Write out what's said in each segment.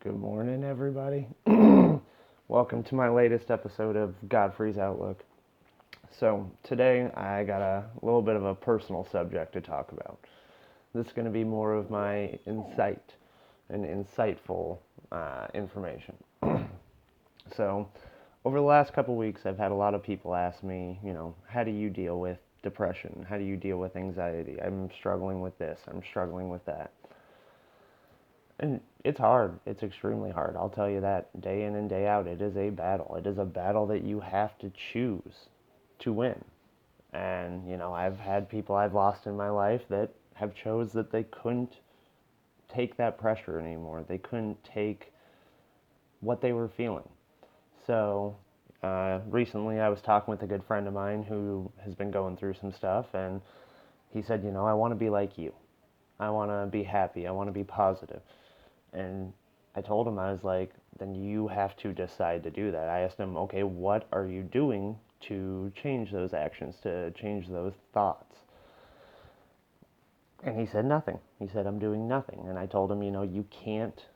Good morning, everybody. Welcome to my latest episode of Godfrey's Outlook. So, today I got a little bit of a personal subject to talk about. This is going to be more of my insight and insightful information. So, over the last couple weeks, I've had a lot of people ask me, how do you deal with depression? How do you deal with anxiety? I'm struggling with this, I'm struggling with that. And it's hard. It's extremely hard. I'll tell you that day in and day out. It is a battle. It is a battle that you have to choose to win. And, I've had people I've lost in my life that have chose that they couldn't take that pressure anymore. They couldn't take what they were feeling. So, recently I was talking with a good friend of mine who has been going through some stuff, and he said, I want to be like you. I want to be happy. I want to be positive. And I told him, I was like, then you have to decide to do that. I asked him, okay, what are you doing to change those actions, to change those thoughts? And he said nothing. He said, I'm doing nothing. And I told him, you can't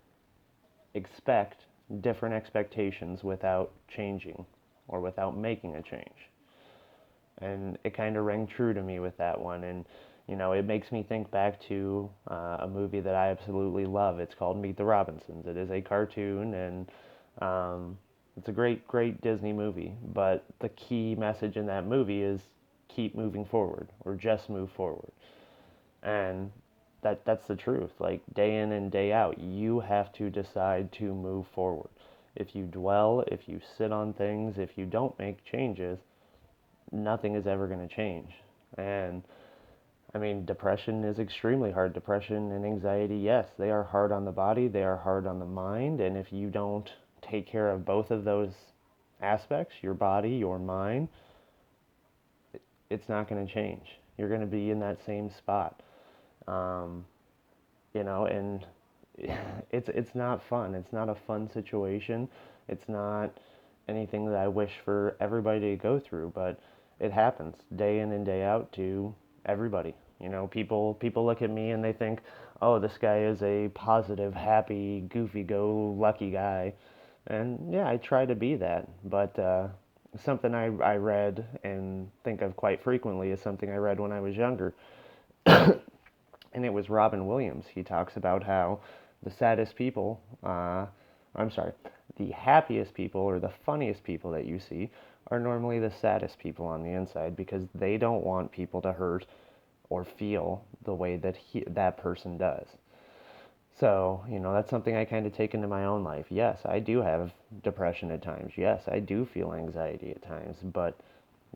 expect different expectations without changing or without making a change. And it kind of rang true to me with that one. And it makes me think back to a movie that I absolutely love. It's called Meet the Robinsons. It is a cartoon, and it's a great, great Disney movie. But the key message in that movie is keep moving forward, or just move forward. And that's the truth. Like day in and day out, you have to decide to move forward. If you dwell, if you sit on things, if you don't make changes, nothing is ever going to change. And I mean, depression is extremely hard. Depression and anxiety, yes, they are hard on the body, they are hard on the mind. And if you don't take care of both of those aspects, your body, your mind, it's not going to change. You're going to be in that same spot. Um, and it's not fun. It's not a fun situation. It's not anything that I wish for everybody to go through, but it happens day in and day out to everybody. People look at me and they think, "Oh, this guy is a positive, happy, goofy-go-lucky guy." And yeah, I try to be that, but something I read and think of quite frequently is something I read when I was younger, and it was Robin Williams. He talks about how the saddest people, I'm sorry, the happiest people or the funniest people that you see are normally the saddest people on the inside because they don't want people to hurt or feel the way that that person does. So, that's something I kind of take into my own life. Yes, I do have depression at times. Yes, I do feel anxiety at times, but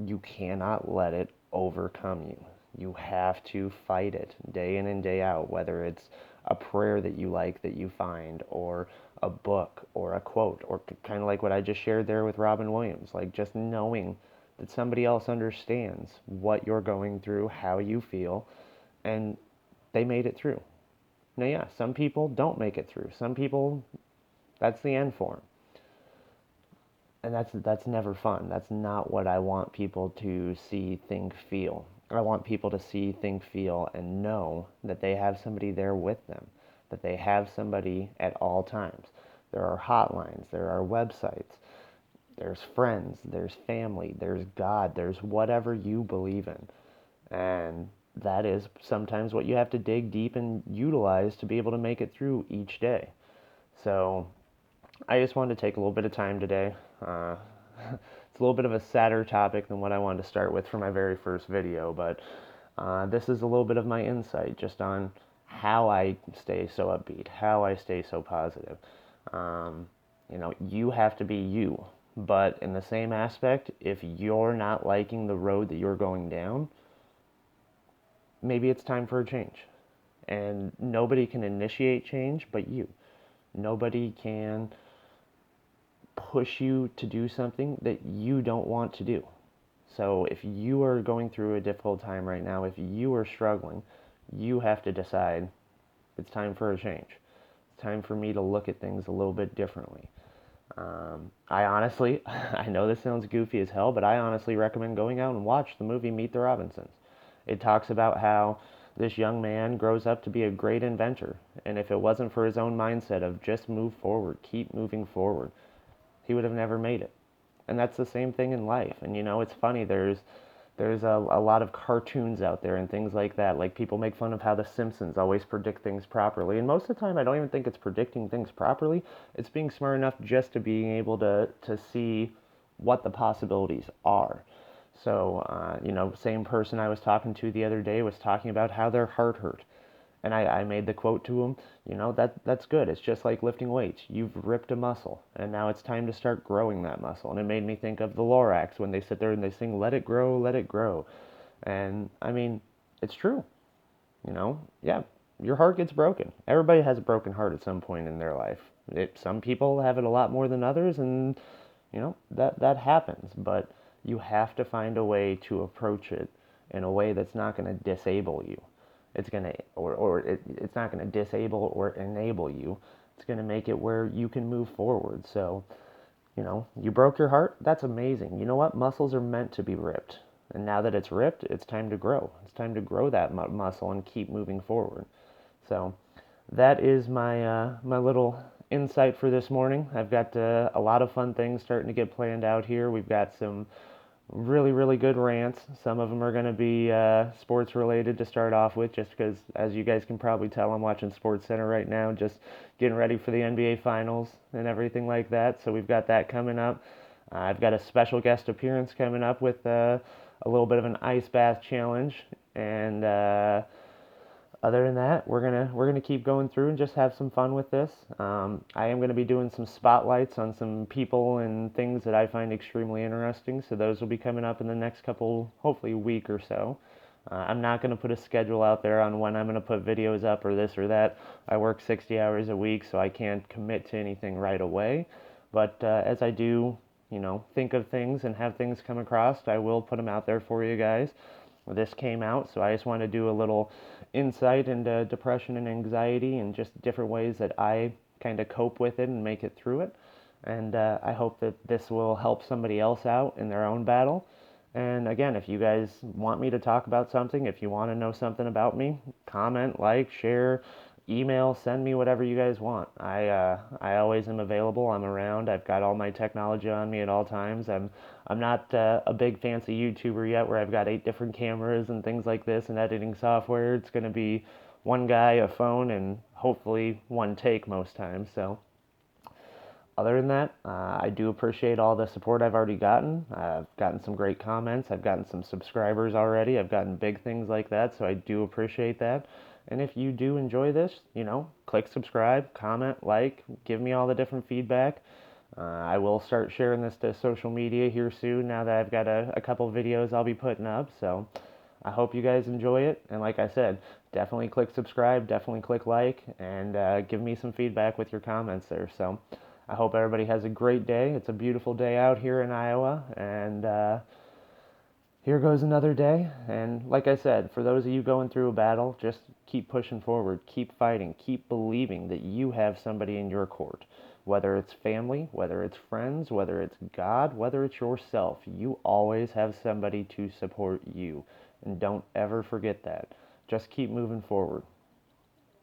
you cannot let it overcome you. You have to fight it day in and day out, whether it's a prayer that you like that you find, or a book, or a quote, or kind of like what I just shared there with Robin Williams. Like just knowing that somebody else understands what you're going through, how you feel, and they made it through. Now, yeah, some people don't make it through. Some people, that's the end for them. And that's never fun. That's not what I want people to see, think, feel. I want people to see, think, feel, and know that they have somebody there with them, that they have somebody at all times. There are hotlines, there are websites, there's friends, there's family, there's God, there's whatever you believe in. And that is sometimes what you have to dig deep and utilize to be able to make it through each day. So I just wanted to take a little bit of time today. It's a little bit of a sadder topic than what I wanted to start with for my very first video, but this is a little bit of my insight just on how I stay so upbeat, how I stay so positive. Um, you have to be you, but in the same aspect, if you're not liking the road that you're going down, maybe it's time for a change. And nobody can initiate change but you. Nobody can push you to do something that you don't want to do. So if you are going through a difficult time right now, if you are struggling, you have to decide it's time for a change. It's time for me to look at things a little bit differently. I honestly, I know this sounds goofy as hell, but I honestly recommend going out and watch the movie Meet the Robinsons. It talks about how this young man grows up to be a great inventor. And if it wasn't for his own mindset of just move forward, keep moving forward, he would have never made it. And that's the same thing in life. And it's funny, there's a lot of cartoons out there and things like that. Like, people make fun of how the Simpsons always predict things properly. And most of the time, I don't even think it's predicting things properly. It's being smart enough just to being able to see what the possibilities are. So, same person I was talking to the other day was talking about how their heart hurt. And I made the quote to him, that's good. It's just like lifting weights. You've ripped a muscle, and now it's time to start growing that muscle. And it made me think of the Lorax when they sit there and they sing, let it grow, let it grow. And I mean, it's true. Yeah, your heart gets broken. Everybody has a broken heart at some point in their life. Some people have it a lot more than others, and that happens. But you have to find a way to approach it in a way that's not going to disable you. It's not going to disable or enable you. It's going to make it where you can move forward. So, you broke your heart. That's amazing. You know what? Muscles are meant to be ripped. And now that it's ripped, it's time to grow. It's time to grow that muscle and keep moving forward. So, that is my little insight for this morning. I've got a lot of fun things starting to get planned out here. We've got some really, really good rants. Some of them are going to be sports related to start off with, just because, as you guys can probably tell, I'm watching Sports Center right now, just getting ready for the NBA Finals and everything like that. So we've got that coming up. I've got a special guest appearance coming up with a little bit of an ice bath challenge, and other than that, we're gonna keep going through and just have some fun with this. I am gonna be doing some spotlights on some people and things that I find extremely interesting. So those will be coming up in the next couple, hopefully, week or so. I'm not gonna put a schedule out there on when I'm gonna put videos up or this or that. I work 60 hours a week, so I can't commit to anything right away. But as I do, think of things and have things come across, I will put them out there for you guys. This came out, so I just want to do a little insight into depression and anxiety and just different ways that I kind of cope with it and make it through it. And I hope that this will help somebody else out in their own battle. And again, if you guys want me to talk about something, if you want to know something about me, comment, like, share, email, send me whatever you guys want. I always am available. I'm around. I've got all my technology on me at all times. I'm not a big fancy YouTuber yet where I've got 8 different cameras and things like this and editing software. It's going to be one guy, a phone, and hopefully one take most times. So other than that, I do appreciate all the support I've already gotten. I've gotten some great comments. I've gotten some subscribers already. I've gotten big things like that, so I do appreciate that. And if you do enjoy this, click subscribe, comment, like, give me all the different feedback. I will start sharing this to social media here soon now that I've got a couple videos I'll be putting up. So I hope you guys enjoy it. And like I said, definitely click subscribe, definitely click like, and give me some feedback with your comments there. So I hope everybody has a great day. It's a beautiful day out here in Iowa, and here goes another day. And like I said, for those of you going through a battle, just keep pushing forward, keep fighting, keep believing that you have somebody in your court. Whether it's family, whether it's friends, whether it's God, whether it's yourself, you always have somebody to support you. And don't ever forget that. Just keep moving forward.